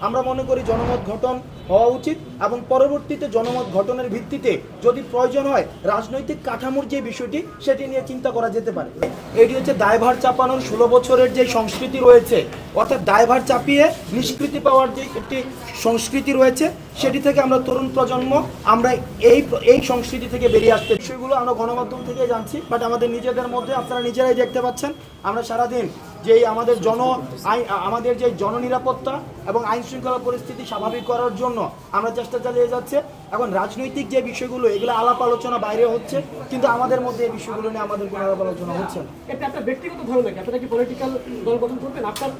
আমরা মনে করি জনমত গঠন হওয়া উচিত এবং পরবর্তীতে জনমত গঠনের ভিত্তিতে যদি প্রয়োজন হয় রাজনৈতিক কাঠামোর যে বিষয়টি সেটি নিয়ে চিন্তা করা যেতে পারে। এটি হচ্ছে দায়ভার চাপানোর 16 বছরের যে সংস্কৃতি রয়েছে, অর্থাৎ দায়ভার চাপিয়ে নিষ্কৃতি পাওয়ার যে একটি সংস্কৃতি রয়েছে, সেটি থেকে আমরা তরুণ প্রজন্ম আমরা এই সংস্কৃতি থেকে বেরিয়ে আসতে বিষয়গুলো আমরা গণমাধ্যম থেকে জানছি, বাট আমাদের নিজেদের মধ্যে আপনারা নিজেরাই দেখতে পাচ্ছেন আমরা সারাদিন যেই আমাদের যে জননিরাপত্তা এবং আইন শৃঙ্খলা পরিস্থিতি স্বাভাবিক করার জন্য আমরা চেষ্টা চালিয়ে যাচ্ছে। এখন রাজনৈতিক যে বিষয়গুলো এগুলো আলাপ আলোচনা বাইরে হচ্ছে, কিন্তু আমাদের মধ্যে এই বিষয়গুলো নিয়ে আমাদের কোনো আলাপ আলোচনা হচ্ছে না।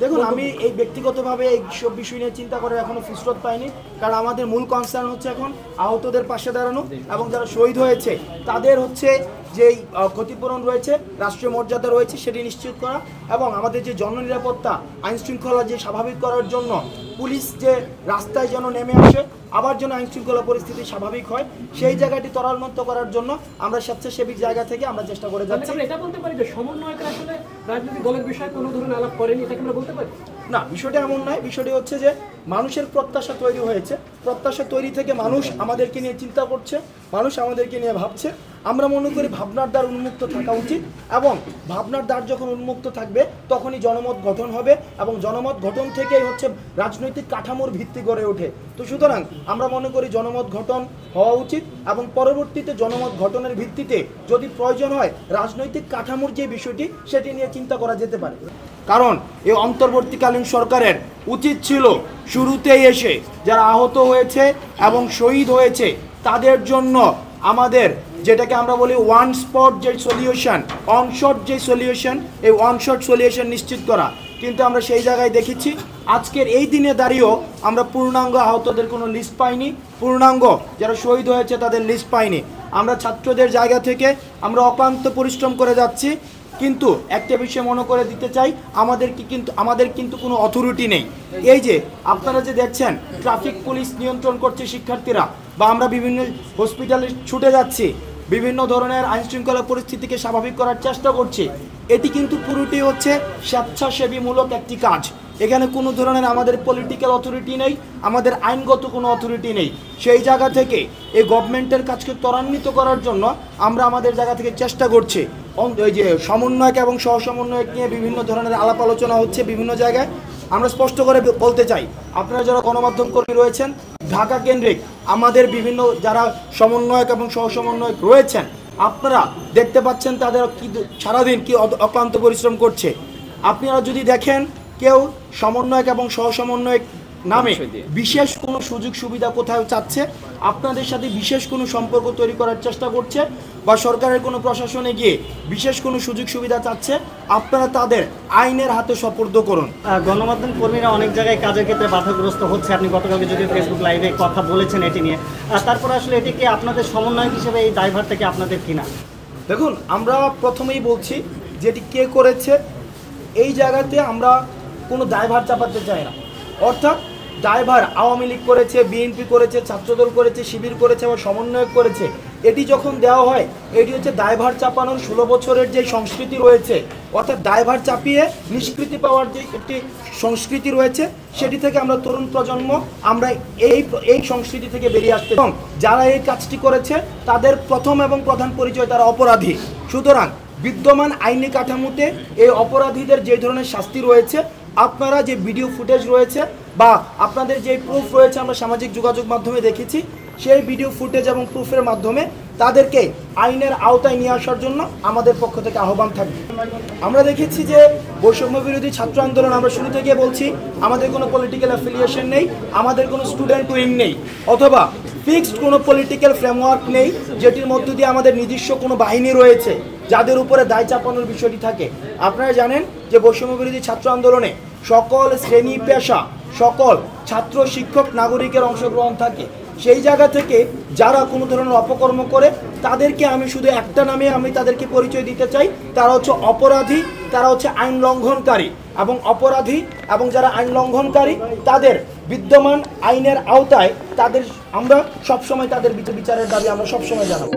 দেখুন, আমি এই ব্যক্তিগতভাবে এই সব বিষয় নিয়ে চিন্তা করে এখনো ফুসরত পাইনি, কারণ আমাদের মূল কনসার্ন হচ্ছে এখন আহতদের পাশে দাঁড়ানো এবং যারা শহীদ হয়েছে তাদের হচ্ছে যেই ক্ষতিপূরণ রয়েছে, রাষ্ট্রীয় মর্যাদা রয়েছে সেটি নিশ্চিত করা এবং আমাদের যে জননিরাপত্তা আইন শৃঙ্খলা যে স্বাভাবিক করার জন্য পুলিশ যে রাস্তায় যেন নেমে আসে, আবার যেন আইন শৃঙ্খলা পরিস্থিতি স্বাভাবিক হয়, সেই জায়গাটি ত্বরান্বিত করার জন্য আমরা স্বেচ্ছাসেবী জায়গা থেকে আমরা চেষ্টা করে যাচ্ছি। এটা বলতে পারি যে সমন্বয়করা আসলে রাজনৈতিক দলের বিষয়ে কোনো ধরনের আলাপ করেনি, এটা আমরা বলতে পারি না। বিষয়টা এমন নয়, বিষয়টি হচ্ছে যে মানুষের প্রত্যাশা তৈরি হয়েছে, প্রত্যাশা তৈরি থেকে মানুষ আমাদেরকে নিয়ে চিন্তা করছে, মানুষ আমাদেরকে নিয়ে ভাবছে। আমরা মনে করি ভাবনার দ্বার উন্মুক্ত থাকা উচিত এবং ভাবনার দ্বার যখন উন্মুক্ত থাকবে তখনই জনমত গঠন হবে এবং জনমত গঠন থেকেই হচ্ছে রাজনৈতিক কাঠামোর ভিত্তি গড়ে ওঠে। তো সুতরাং আমরা মনে করি জনমত গঠন হওয়া উচিত এবং পরবর্তীতে জনমত গঠনের ভিত্তিতে যদি প্রয়োজন হয় রাজনৈতিক কাঠামোর যে বিষয়টি সেটি নিয়ে চিন্তা করা যেতে পারে। কারণ এই অন্তর্বর্তীকালীন সরকারের উচিত ছিল শুরুতেই এসে যারা আহত হয়েছে এবং শহীদ হয়েছে তাদের জন্য আমাদের যেটাকে আমরা বলি ওয়ান স্পট যে সলিউশন, অনশট যে সলিউশন, এই ওয়ানশট সলিউশন নিশ্চিত করা, কিন্তু আমরা সেই জায়গায় দেখেছি আজকের এই দিনে দাঁড়িয়েও আমরা পূর্ণাঙ্গ আহতদের কোনো লিস্ট পাইনি, পূর্ণাঙ্গ যারা শহীদ হয়েছে তাদের লিস্ট পাইনি। আমরা ছাত্রদের জায়গা থেকে আমরা অক্লান্ত পরিশ্রম করে যাচ্ছি, কিন্তু একটা বিষয় মনে করে দিতে চাই, আমাদের কিন্তু কোনো অথরিটি নেই। এই যে আপনারা যে দেখছেন ট্রাফিক পুলিশ নিয়ন্ত্রণ করছে শিক্ষার্থীরা, বা আমরা বিভিন্ন হসপিটালে ছুটে যাচ্ছি, বিভিন্ন ধরনের আইন শৃঙ্খলা পরিস্থিতিকে স্বাভাবিক করার চেষ্টা করছি, এটি কিন্তু পুরোটি হচ্ছে স্বেচ্ছাসেবীমূলক একটি কাজ। এখানে কোনো ধরনের আমাদের পলিটিক্যাল অথরিটি নেই, আমাদের আইনগত কোনো অথরিটি নেই। সেই জায়গা থেকে এই গভর্নমেন্টের কাজকে ত্বরান্বিত করার জন্য আমরা আমাদের জায়গা থেকে চেষ্টা করছি। ওই যে সমন্বয়ক এবং সহসমন্বয়ক নিয়ে বিভিন্ন ধরনের আলাপ আলোচনা হচ্ছে বিভিন্ন জায়গায়। আমরা স্পষ্ট করে বলতে চাই, আপনারা যারা গণমাধ্যম কর্মী রয়েছেন ঢাকা কেন্দ্রিক আমাদের বিভিন্ন যারা সমন্বয়ক এবং সহসমন্বয়ক রয়েছেন, আপনারা দেখতে পাচ্ছেন তাদের কি সারাদিন কি অক্লান্ত পরিশ্রম করছে। আপনারা যদি দেখেন কেউ সমন্বয়ক এবং সহসমন্বয়ক নামে বিশেষ কোনো সুযোগ সুবিধা কোথাও চাচ্ছে, আপনাদের সাথে বিশেষ কোনো সম্পর্ক তৈরি করার চেষ্টা করছে, বা সরকারের কোনো প্রশাসনে গিয়ে বিশেষ কোনো সুযোগ সুবিধা চাচ্ছে, আপনারা তাদের আইনের হাতে সোপর্দ করুন। গণমাধ্যম কর্মীরা অনেক জায়গায় কাজের ক্ষেত্রে বাধাগ্রস্ত হচ্ছে, আপনি গতকালকে যদি ফেসবুক লাইভে কথা বলেছেন এটি নিয়ে, তারপরে আসলে এটি কি আপনাদের সমন্বয়ক হিসেবে এই দায়ভার থেকে আপনাদের কিনা? দেখুন, আমরা প্রথমেই বলছি যেটি কে করেছে, এই জায়গাতে আমরা কোনো দায়ভার চাপাতে চাই না। অর্থাৎ দায়ভার আওয়ামী লীগ করেছে, বিএনপি করেছে, ছাত্রদল করেছে, শিবির করেছে বা সমন্বয়ক করেছে, এটি যখন দেওয়া হয় এটি হচ্ছে দায়ভার চাপানোর 16 বছরের যে সংস্কৃতি রয়েছে, অর্থাৎ দায়ভার চাপিয়ে নিষ্কৃতি পাওয়ার যে একটি সংস্কৃতি রয়েছে, সেটি থেকে আমরা তরুণ প্রজন্ম আমরা এই সংস্কৃতি থেকে বেরিয়ে আসতে, এবং যারা এই কাজটি করেছে তাদের প্রথম এবং প্রধান পরিচয় তারা অপরাধী। সুতরাং বিদ্যমান আইনি কাঠামোতে এই অপরাধীদের যে ধরনের শাস্তি রয়েছে, আপনারা যে ভিডিও ফুটেজ রয়েছে বা আপনাদের যে প্রুফ রয়েছে আমরা সামাজিক যোগাযোগ মাধ্যমে দেখেছি, সেই ভিডিও ফুটেজ এবং প্রুফের মাধ্যমে তাদেরকে আইনের আওতায় নিয়ে আসার জন্য আমাদের পক্ষ থেকে আহ্বান থাকবে। আমরা দেখেছি যে বৈষম্য বিরোধী ছাত্র আন্দোলন, আমরা শুরু থেকে বলছি আমাদের কোনো পলিটিক্যাল অ্যাফিলিয়েশন নেই, আমাদের কোনো স্টুডেন্ট উইং নেই, অথবা ফিক্সড কোনো পলিটিক্যাল ফ্রেমওয়ার্ক নেই যেটির মধ্য দিয়ে আমাদের নিজস্ব কোনো বাহিনী রয়েছে যাদের উপরে দায় চাপানোর বিষয়টি থাকে। আপনারা জানেন যে বৈষম্য বিরোধী ছাত্র আন্দোলনে সকল শ্রেণী পেশা, সকল ছাত্র, শিক্ষক, নাগরিকের অংশগ্রহণ থাকে। সেই জায়গা থেকে যারা কোনো ধরনের অপকর্ম করে তাদেরকে আমি শুধু একটা নামে আমি তাদেরকে পরিচয় দিতে চাই, তারা হচ্ছে অপরাধী, তারা হচ্ছে আইন লঙ্ঘনকারী। এবং অপরাধী এবং যারা আইন লঙ্ঘনকারী তাদের বিদ্যমান আইনের আওতায় আমরা সবসময় তাদের বিচারের দাবি আমরা সবসময় জানাবো।